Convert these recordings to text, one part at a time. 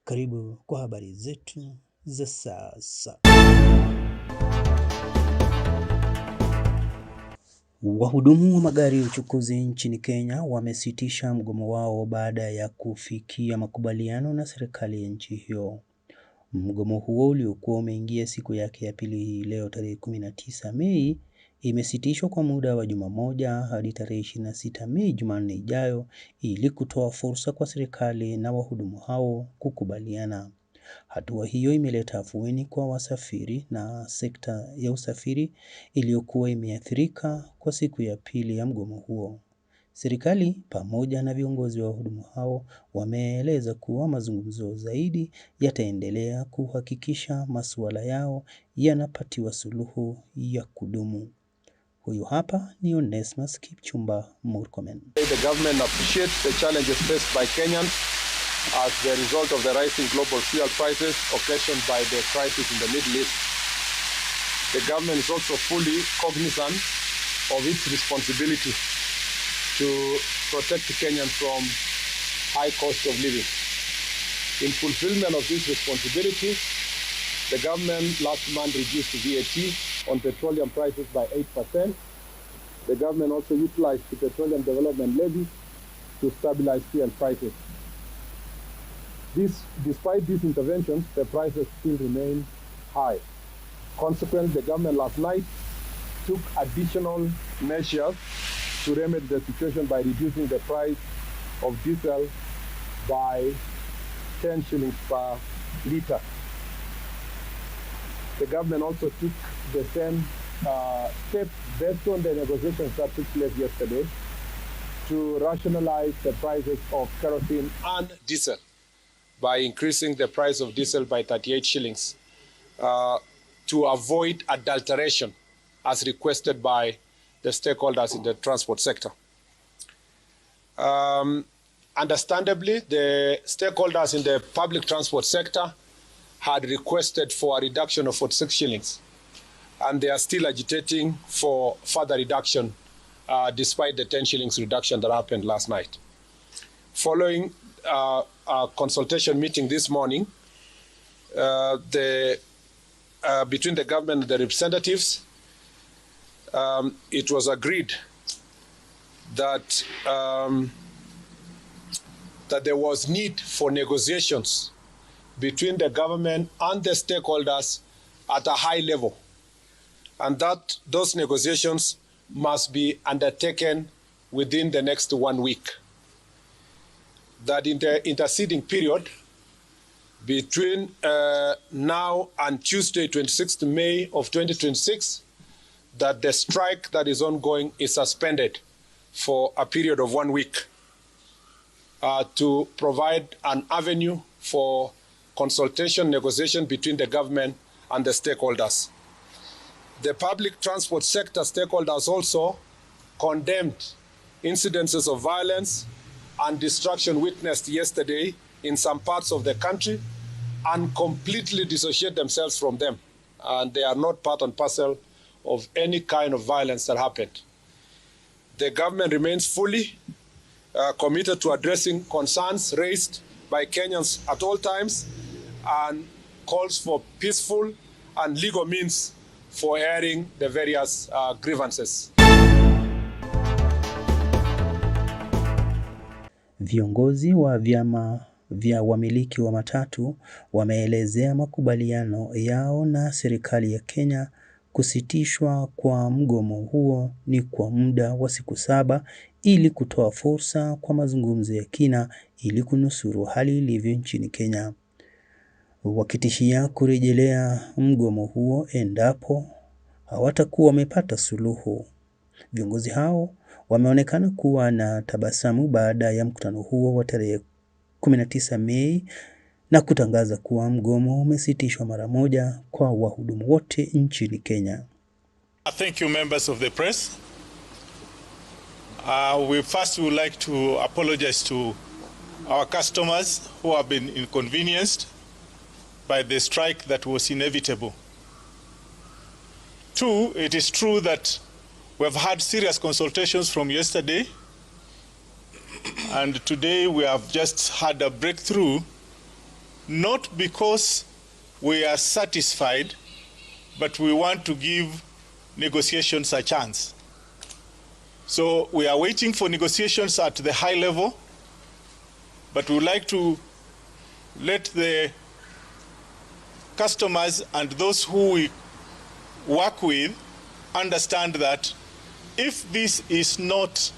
Karibu kwa habari zetu za sasa. Wahudumu wa magari ya uchukuzi nchini Kenya wamesitisha mgomo wao baada ya kufikia makubaliano na serikali ya nchi hiyo. Mgomo huo uliokuwa umeingia siku yake ya pili hii leo tarehe 19 Mei imesitishwa kwa muda wa juma moja hadi tarehe 26 Mei Jumanne ijayo ili kutoa fursa kwa serikali na wahudumu hao kukubaliana. Hatua hiyo imeleta afueni kwa wasafiri na sekta ya usafiri iliyokuwa imeathirika kwa siku ya pili ya mgomo huo. Serikali pamoja na viongozi wa wahudumu hao wameeleza kuwa mazungumzo zaidi yataendelea kuhakikisha masuala yao yanapatiwa suluhu ya kudumu. Huyu hapa ni Onesmus Kipchumba Murkomen. The government appreciates the challenges faced by Kenyans as the result of the rising global fuel prices occasioned by the crisis in the Middle East. The government is also fully cognizant of its responsibility to protect Kenyans from high cost of living. In fulfillment of this responsibility, the government last month reduced VAT on petroleum prices by 8%. The government also utilized the Petroleum Development Levy to stabilize fuel prices. Despite these interventions, the prices still remain high. Consequently, the government last night took additional measures to remedy the situation by reducing the price of diesel by 10 shillings per litre. The government also took the same step based on the negotiations that took place yesterday to rationalize the prices of kerosene and diesel by increasing the price of diesel by 38 shillings to avoid adulteration as requested by the stakeholders in the transport sector. Understandably, the stakeholders in the public transport sector had requested for a reduction of 46 shillings, and they are still agitating for further reduction despite the 10 shillings reduction that happened last night. Following a consultation meeting this morning between the government and the representatives, it was agreed that that there was need for negotiations between the government and the stakeholders at a high level, and that those negotiations must be undertaken within the next 1 week. That in the interceding period between now and Tuesday, 26th May of 2026, that the strike that is ongoing is suspended for a period of 1 week to provide an avenue for consultation, negotiation between the government and the stakeholders. The public transport sector stakeholders also condemned incidences of violence and destruction witnessed yesterday in some parts of the country and completely dissociate themselves from them. And they are not part and parcel of any kind of violence that happened. The government remains fully committed to addressing concerns raised by Kenyans at all times and calls for peaceful and legal means for airing the various grievances. Viongozi wa vyama vya wamiliki wa matatu wameelezea makubaliano yao na serikali ya Kenya. Kusitishwa kwa mgomo huo ni kwa muda wa siku 7 ili kutoa fursa kwa mazungumzo ya kina ili kunusuru hali ilivyo nchini Kenya, wakitishia kurejelea mgomo huo endapo hawatakuwa wamepata suluhu. Viongozi hao wameonekana kuwa na tabasamu baada ya mkutano huo wa tarehe 19 Mei na kutangaza kuwa mgomo umesitishwa mara moja kwa wahudumu wote nchini Kenya. Thank you, members of the press. We would like to apologize to our customers who have been inconvenienced by the strike that was inevitable. 2, it is true that we have had serious consultations from yesterday, and today we have just had a breakthrough not because we are satisfied, but we want to give negotiations a chance. So we are waiting for negotiations at the high level, but we would like to let the customers and those who we work with understand that if this is not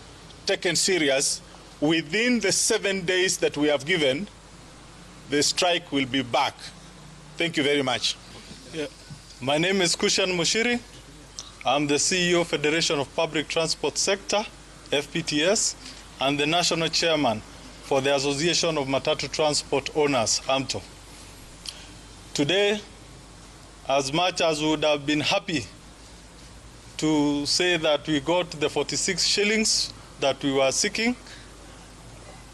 taken serious, within the 7 days that we have given, the strike will be back. Thank you very much. Yeah. My name is Kushan Mushiri. I'm the CEO, Federation of Public Transport Sector, FPTS, and the National Chairman for the Association of Matatu Transport Owners, AMTO. Today, as much as we would have been happy to say that we got the 46 shillings that we were seeking,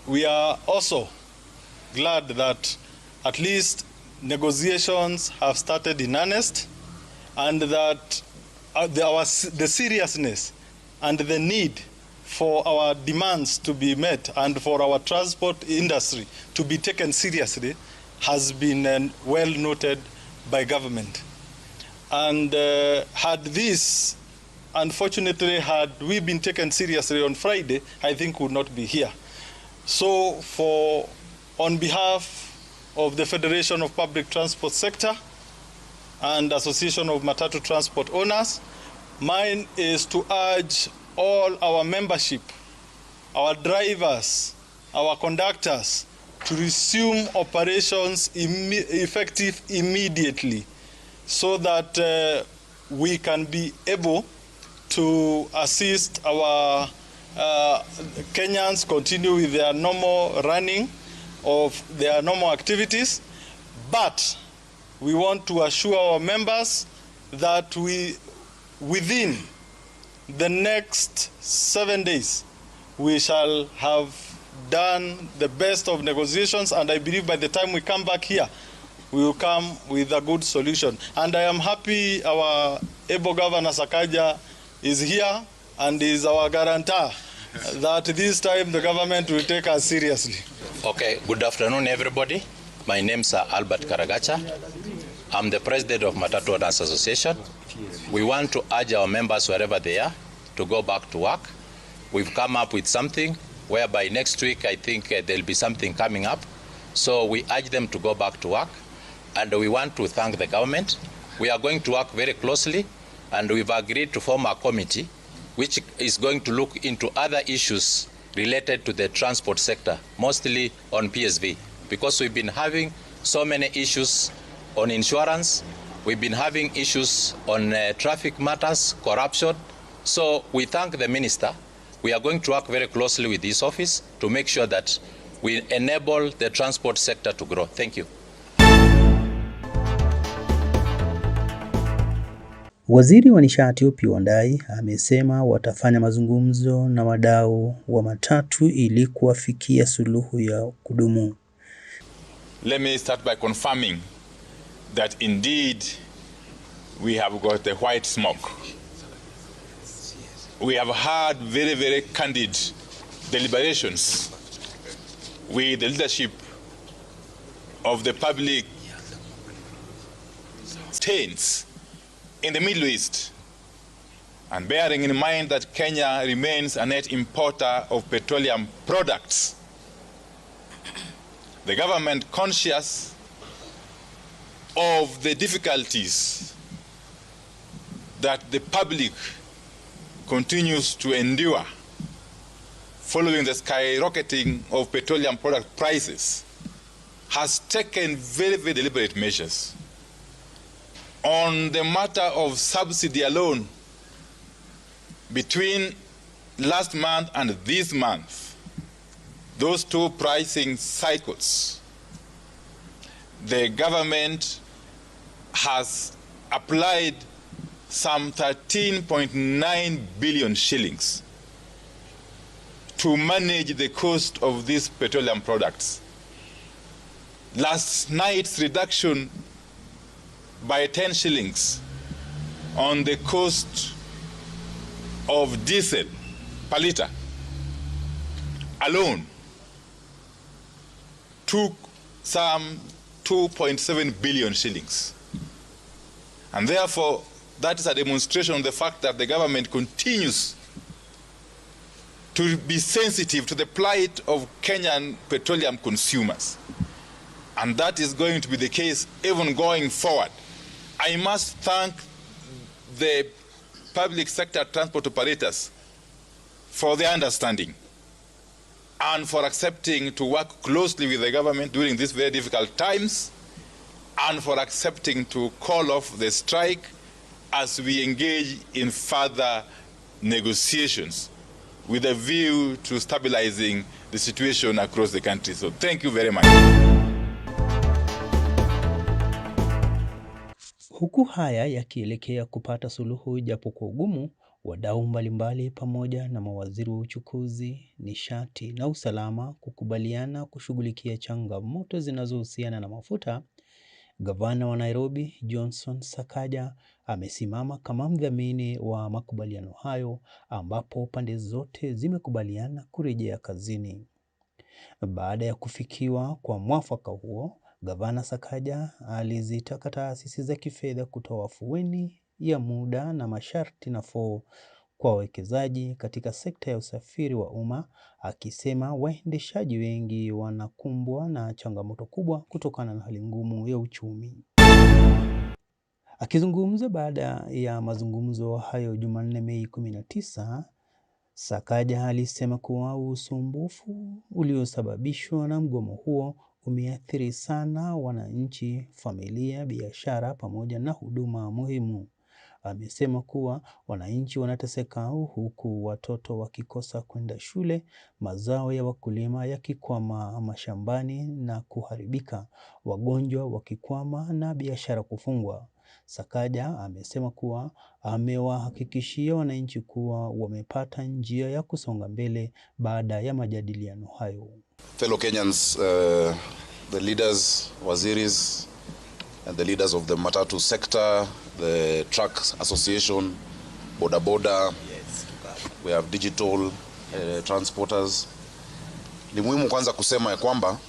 we are also glad that at least negotiations have started in earnest, and that the seriousness and the need for our demands to be met and for our transport industry to be taken seriously has been well noted by government. And unfortunately, had we been taken seriously on Friday, I think we would not be here. So on behalf of the Federation of Public Transport Sector and Association of Matatu Transport Owners, mine is to urge all our membership, our drivers, our conductors, to resume operations effective immediately, so that we can be able to assist our Kenyans continue with their normal running of their normal activities. But we want to assure our members that within the next 7 days, we shall have done the best of negotiations, and I believe by the time we come back here, we will come with a good solution. And I am happy our able Governor Sakaja is here and is our guarantor that this time the government will take us seriously. Okay, good afternoon everybody. My name is Albert Karagacha. I'm the president of Matatu Owners Association. We want to urge our members wherever they are to go back to work. We've come up with something whereby next week I think there'll be something coming up. So we urge them to go back to work, and we want to thank the government. We are going to work very closely, and we've agreed to form a committee which is going to look into other issues related to the transport sector, mostly on PSV, because we've been having so many issues on insurance, we've been having issues on traffic matters, corruption. So we thank the minister. We are going to work very closely with this office to make sure that we enable the transport sector to grow. Thank you. Waziri wa Nishati Opiyo Wandayi amesema watafanya mazungumzo na wadau wa matatu ili kuwafikia suluhu ya kudumu. Let me start by confirming that indeed we have got the white smoke. We have had very, very candid deliberations with the leadership of the public chains in the Middle East, and bearing in mind that Kenya remains a net importer of petroleum products, the government, conscious of the difficulties that the public continues to endure following the skyrocketing of petroleum product prices, has taken very, very deliberate measures. On the matter of subsidy alone, between last month and this month, those two pricing cycles, the government has applied some 13.9 billion shillings to manage the cost of these petroleum products. Last night's reduction by 10 shillings on the cost of diesel per litre alone took some 2.7 billion shillings. And therefore, that is a demonstration of the fact that the government continues to be sensitive to the plight of Kenyan petroleum consumers. And that is going to be the case even going forward. I must thank the public sector transport operators for their understanding and for accepting to work closely with the government during these very difficult times, and for accepting to call off the strike as we engage in further negotiations with a view to stabilizing the situation across the country. So thank you very much. Huku haya yakielekea kupata suluhu japo kwa ugumu, wadau mbalimbali pamoja na mawaziri wa uchukuzi, nishati na usalama kukubaliana kushughulikia changamoto zinazohusiana na mafuta, Gavana wa Nairobi Johnson Sakaja amesimama kama mdhamini wa makubaliano hayo, ambapo pande zote zimekubaliana kurejea kazini. Baada ya kufikiwa kwa mwafaka huo, Gavana Sakaja alizitaka taasisi za kifedha kutoa afueni ya muda na masharti nafuu kwa wawekezaji katika sekta ya usafiri wa umma, akisema waendeshaji wengi wanakumbwa na changamoto kubwa kutokana na hali ngumu ya uchumi. Akizungumza baada ya mazungumzo hayo Jumanne Mei 19, Sakaja alisema kuwa usumbufu uliosababishwa na mgomo huo umeathiri sana wananchi, familia, biashara pamoja na huduma muhimu. Amesema kuwa wananchi wanateseka huku watoto wakikosa kwenda shule, mazao ya wakulima yakikwama mashambani na kuharibika, wagonjwa wakikwama na biashara kufungwa. Sakaja amesema kuwa amewahakikishia wananchi kuwa wamepata njia ya kusonga mbele baada ya majadiliano hayo. Fellow Kenyans, the leaders, waziris, and the leaders of the matatu sector, the truck association, boda boda, we have digital transporters. Ni muhimu kwanza kusema ya kwamba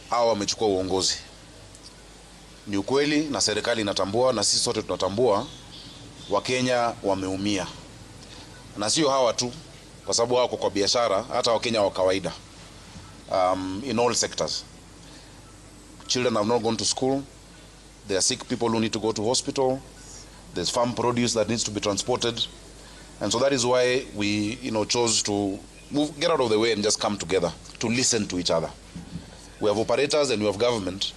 hawa wamechukua uongozi. Ni ukweli na serikali inatambua na sisi sote tunatambua Wakenya wameumia. Na sio hawa tu, kwa sababu wako kwa biashara, hata Wakenya wa kawaida. In all sectors. Children have not gone to school. There are sick people who need to go to hospital. There's farm produce that needs to be transported. And so that is why we, chose to get out of the way and just come together to listen to each other. We have operators and we have government,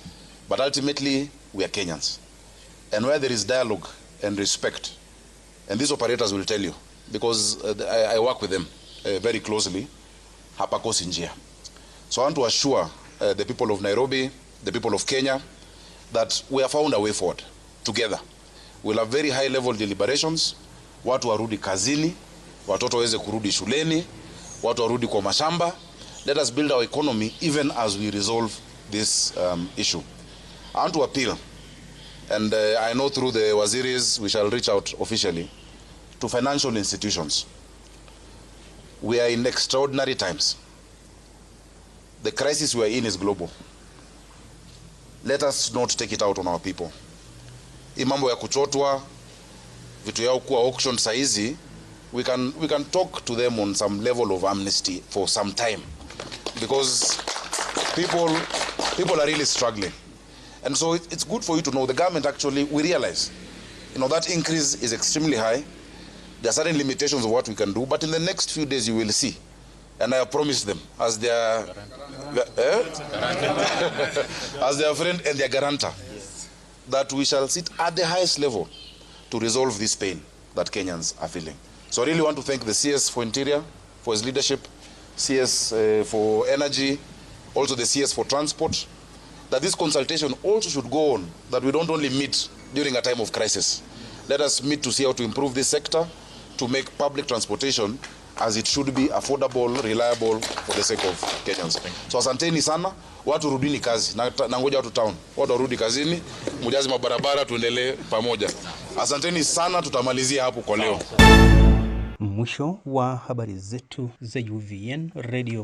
but ultimately we are Kenyans. And where there is dialogue and respect, and these operators will tell you, because I work with them very closely, hapakosi njia. So I want to assure the people of Nairobi, the people of Kenya, that we have found a way forward together. We'll have very high level deliberations. Watu warudi kazini, watoto waweze kurudi shuleni, watu warudi kwa mashamba. Let us build our economy even as we resolve this issue. I want to appeal, and I know through the waziris we shall reach out officially to financial institutions. We are in extraordinary times. The crisis we are in is global. Let us not take it out on our people. Hii mambo ya kuchotwa, vitu yao kuwa auction saizi, we can talk to them on some level of amnesty for some time, because people are really struggling. And so it's good for you to know the government actually, we realize, that increase is extremely high. There are certain limitations of what we can do, but in the next few days you will see. And I have promised them as their as their friend and their guarantor, that we shall sit at the highest level to resolve this pain that Kenyans are feeling. So I really want to thank the CS for Interior, for his leadership, CS for Energy, also the CS for Transport, that this consultation also should go on, that we don't only meet during a time of crisis. Let us meet to see how to improve this sector, to make public transportation as it should be, affordable, reliable for the sake of Kenyans. So asanteni sana, watu rudini kazi. Na ngoja watu town, watu warudi kazini, mujazi mabarabara tuendelee pamoja. Asanteni sana, tutamalizia hapo kwa leo. Mwisho wa habari zetu za UVN Radio.